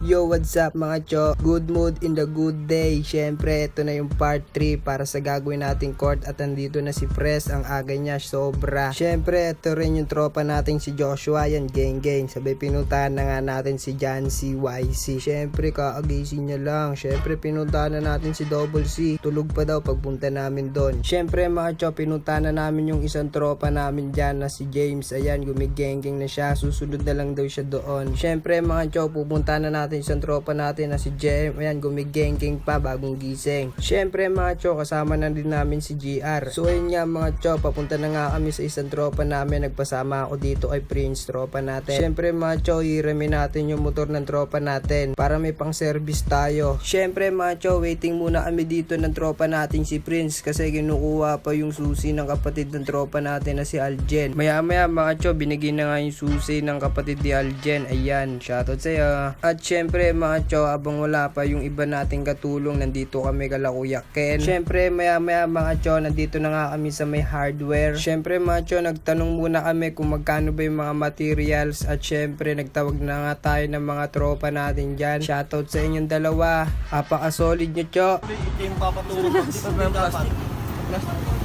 Yo, what's up mga cho? Good mood in the good day. Syempre, ito na yung part 3 para sa gagawin nating court at andito na si Pres. Ang aga niya, sobra. Syempre, ito rin yung tropa natin si Joshua. Yan, gang. Sabay pinuntahan na nga natin si John C. YC. Syempre, kaagising niya lang. Syempre, pinuntahan na natin si Double C. Tulog pa daw pagpunta namin doon. Syempre mga cho, pinuntahan na namin yung isang tropa namin dyan na si James. Ayan, gumigeng na siya. Susunod na lang daw siya doon. Syempre mga cho, pupuntahan na natin isang tropa natin na si Jem. Ayan, gumigeng pa, bagong gising. Syempre mga cho, kasama na din namin si GR. So ayun nga mga cho, papunta na nga kami sa isang tropa namin. Nagpasama ako dito kay Prince, tropa natin. Syempre mga cho, hiramin natin yung motor ng tropa natin para may pang service tayo. Syempre mga cho, waiting muna kami dito ng tropa natin si Prince kasi kinukuha pa yung susi ng kapatid ng tropa natin na si Aljen. Maya mga cho, binigyan na nga yung susi ng kapatid ni Aljen. Ayan, shoutout sa'yo. At syempre mga cho, abang wala pa yung iba nating katulong, nandito kami kala Kuya Ken. Syempre maya mga cho, nandito na nga kami sa may hardware. Syempre mga cho, nagtanong muna kami kung magkano ba yung mga materials at syempre nagtawag na nga tayo ng mga tropa natin dyan. Shoutout sa inyong dalawa, apaka-solid nyo cho. Ito yung papatulog ko. Dito ba yung plastic?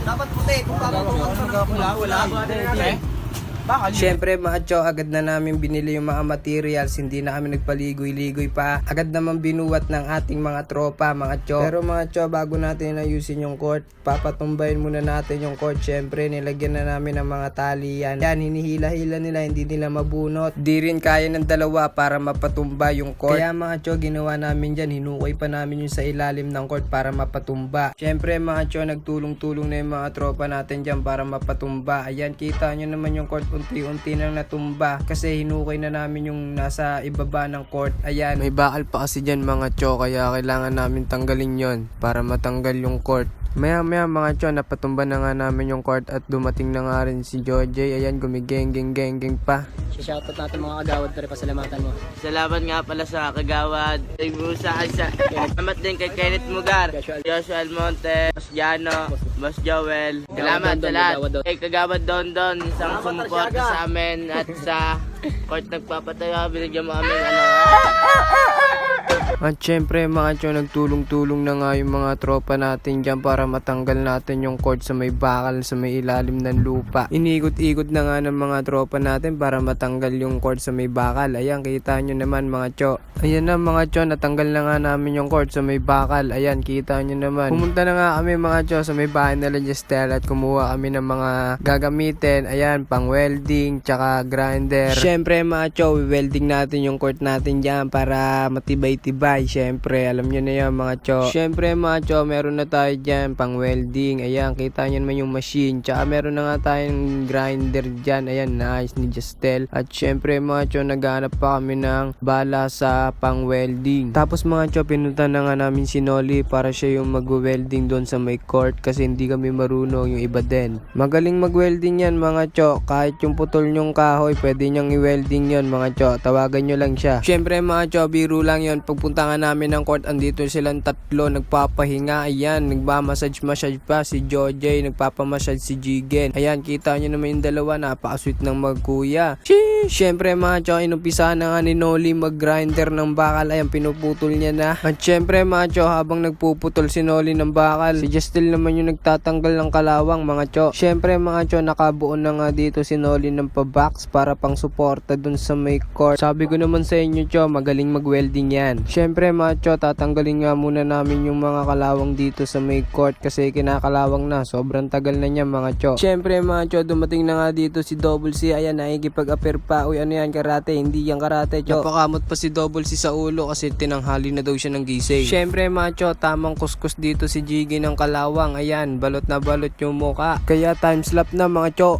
Dapat puti. Kung papatulog sa wala. Syempre mga cho, agad na namin binili yung mga materials, hindi na kami nagpaligoy-ligoy pa. Agad naman binuwat ng ating mga tropa mga cho. Pero mga cho, bago natin ayusin yung court, papatumbayin muna natin yung court. Syempre nilagyan na namin ng mga tali yan. Yan, hinihila-hila nila, hindi nila mabunot. Di rin kaya ng dalawa para mapatumba yung court. Kaya mga cho, ginawa namin dyan, hinukay pa namin yung sa ilalim ng court para mapatumba. Syempre mga cho, nagtulong-tulong na yung mga tropa natin dyan para mapatumba. Ayan, kita nyo naman yung court, unti-unti nang natumba kasi hinukay na namin yung nasa ibaba ng court. Ayan, may bakal pa kasi dyan mga cho, kaya kailangan namin tanggalin yon para matanggal yung court. Maya mga cho, napatumba na nga namin yung court at dumating na nga rin si Jojay. Ayan, gumigeng pa. Shoutout natin mga kagawad, pero pasalamatan mo. Salamat nga pala sa kagawad. Nagbusahan sa salamat din kay Kenneth Mugar, Joshua Almonte, Boss Jano, Boss Joel. Salamat sa lahat. Kay kagawad Don, isang sumuporta sa amin at sa court nagpapatayo. Binigyan mo kami At syempre mga cho, nagtulong-tulong na nga yung mga tropa natin dyan para matanggal natin yung court sa may bakal, sa may ilalim ng lupa. Inikot-ikot na nga ng mga tropa natin para matanggal yung court sa may bakal. Ayan, kita nyo naman mga cho. Ayan na mga cho, natanggal na nga namin yung court sa may bakal. Ayan, kita nyo naman. Pumunta na nga kami mga cho sa may bahay nila Justel at kumuha kami ng mga gagamitin. Ayan, pang welding, tsaka grinder. Syempre mga cho, welding natin yung court natin dyan para matibay-tibay. Syempre, alam nyo na yan mga cho. Syempre mga cho, meron na tayo dyan pang welding. Ayan, kita nyo naman yung machine. Tsaka meron na nga tayong grinder dyan. Ayan, nice ni Justel. At syempre mga cho, naghanap pa kami ng bala sa pang welding. Tapos mga cho, pinunta na nga namin si Noli para siya yung mag-welding doon sa may court kasi hindi kami marunong, yung iba din. Magaling mag-welding yan mga cho. Kahit yung putol nyong kahoy, pwede nyang i-welding yon mga cho. Tawagan nyo lang siya. Syempre mga cho, biro lang yon. Pagpunta nga namin ng court, andito silang tatlo nagpapahinga. Ayan, nagmamassage pa si Jojay, nagpapamassage si Jigen. Ayan, kita nyo naman yung dalawa, napaka-sweet ng magkuya. Syempre mga cho, inumpisa na nga ni Noli mag-grinder ng bakal. Ayan, pinuputol niya na. At syempre mga cho, habang nagpuputol si Noli ng bakal, si Justil naman yung nagtatanggal ng kalawang mga cho. Syempre mga cho, nakabuo na nga dito si Noli ng pa-box para pang suporta dun sa may court. Sabi ko naman sa inyo cho, magaling mag-welding yan. Syempre mga cho, tatanggalin nga muna namin yung mga kalawang dito sa may court kasi kinakalawang na, sobrang tagal na niya mga cho. Syempre mga cho, dumating na nga dito si Double C. Ayan, nakikipag-appear pa. Uy, ano yan, karate? Hindi yan karate cho. Napakamot pa si Double C sa ulo kasi tinanghali na daw siya ng gising. Syempre mga cho, tamang kuskus dito si Jiggy ng kalawang. Ayan, balot na balot yung muka. Kaya time slap na mga cho.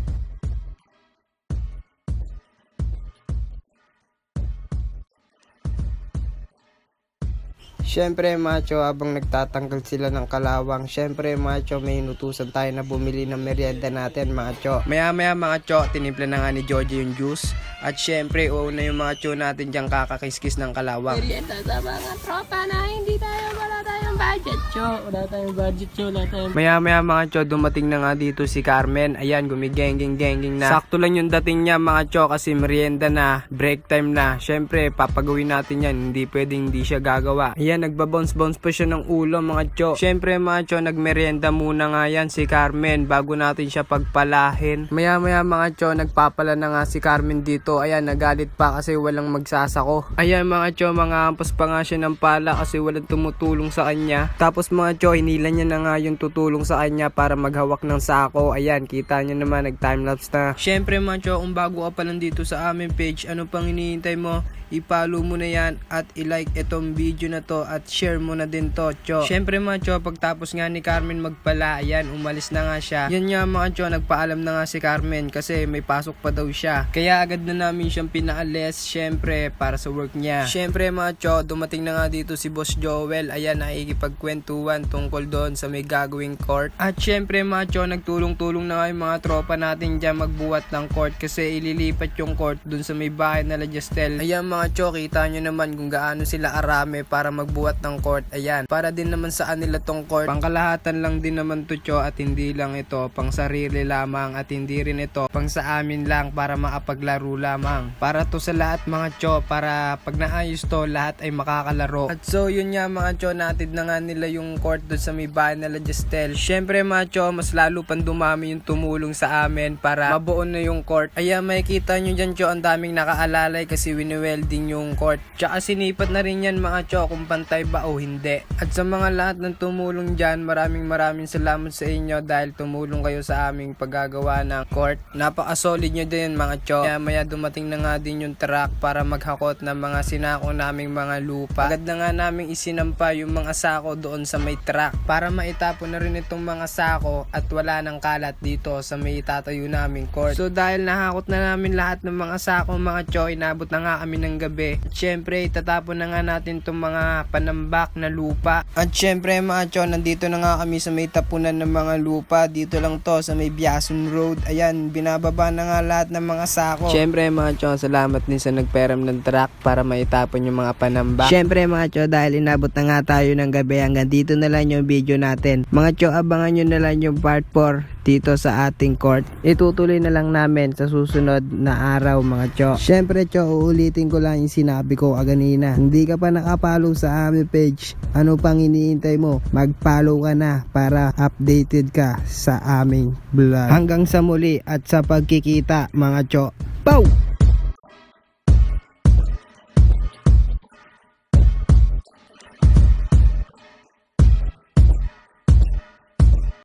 Syempre macho, habang nagtatanggal sila ng kalawang, syempre macho, may inutusan tayo na bumili ng merienda natin macho. Maya macho, tinimpla na nga ni Joji yung juice. At syempre, una yung mga cho natin dyan kakakiskis ng kalawang. Merienda sa mga tropa na hindi tayo wala tayong tayong budget, Cho. Wala tayong budget, Cho. Wala tayong... Maya mga cho, dumating na nga dito si Carmen. Ayan, gumigenging na. Sakto lang yung dating niya mga cho kasi merienda na, break time na. Syempre, papagawin natin yan. Hindi pwedeng hindi siya gagawa. Ayan, nagbabounce pa siya ng ulo mga cho. Syempre mga cho, nagmerienda muna nga yan si Carmen bago natin siya pagpalahin. Maya mga cho, nagpapala na nga si Carmen dito. Ayan, nagalit pa kasi walang magsasako. Ayan mga cho, mga ampas pa nga siya ng pala kasi walang tumutulong sa kanya. Tapos mga cho, hinila niya na nga yung tutulong sa kanya para maghawak ng sako. Ayan, kita niyo naman, nag-timelapse na. Syempre mga cho, kung bago ka pa lang dito sa aming page, ano pang hinihintay mo? I-follow mo na yan at i-like itong video na to at share mo na din to, cho. Syempre mga cho, pagtapos nga ni Carmen magpala, ayan, umalis na nga siya. Yan nga mga cho, nagpaalam na nga si Carmen kasi may pasok pa daw siya. Kaya agad na namin siyang pinaalis, syempre, para sa work niya. Syempre mga cho, dumating na nga dito si Boss Joel. Ayan, nakikipagkwentuhan tungkol doon sa may gagawing court. At syempre mga cho, nagtulong-tulong na nga yung mga tropa natin dyan magbuhat ng court kasi ililipat yung court doon sa may bahay na La Justel. Ayan mga cho, kita nyo naman kung gaano sila arame para magbuhat ng court. Ayan, para din naman sa kanila tong court. Pangkalahatan lang din naman to cho, at hindi lang ito pang sarili lamang at hindi rin ito pang sa amin lang para makapaglaro lamang. Para to sa lahat mga cho, para pag naayos to lahat ay makakalaro. At so yun nga mga cho, natid na nga nila yung court doon sa may bahay na La Justel. Syempre mga cho, mas lalo pang dumami yung tumulong sa amin para mabuo na yung court. Ayan, makikita nyo dyan cho, ang daming nakaalalay kasi winiwelding yung court. Tsaka sinipat na rin yan mga cho kung pantay ba o hindi. At sa mga lahat ng tumulong dyan, maraming salamat sa inyo dahil tumulong kayo sa aming paggagawa ng court. Napaka-solid nyo din mga cho. Kaya maya dumating na nga din yung truck para maghakot ng mga sinako naming mga lupa. Agad na nga naming isinampa yung mga sako doon sa may truck para maitapon na rin itong mga sako at wala ng kalat dito sa may itatayo naming court. So dahil nahakot na namin lahat ng mga sako mga cho, inabot na nga kami ng gabi. At syempre, itatapon na nga natin itong mga panambak na lupa. At syempre mga cho, nandito na nga kami sa may tapunan ng mga lupa. Dito lang to sa may Biason Road. Ayan, binababa na nga lahat ng mga sako. Syempre mga cho, salamat din sa nagperam ng truck para maitapon yung mga panambak. Syempre mga cho, dahil inabot na nga tayo ng gabi, hanggang dito na lang yung video natin. Mga cho, abangan nyo na lang yung part 4 dito sa ating court. Itutuloy na lang namin sa susunod na araw mga cho. Syempre cho, uulitin ko lang yung sinabi ko kanina. Hindi ka pa nakapollow sa aming page, ano pang iniintay mo? Mag-follow ka na para updated ka sa aming vlog. Hanggang sa muli at sa pagkikita mga cho. Pow!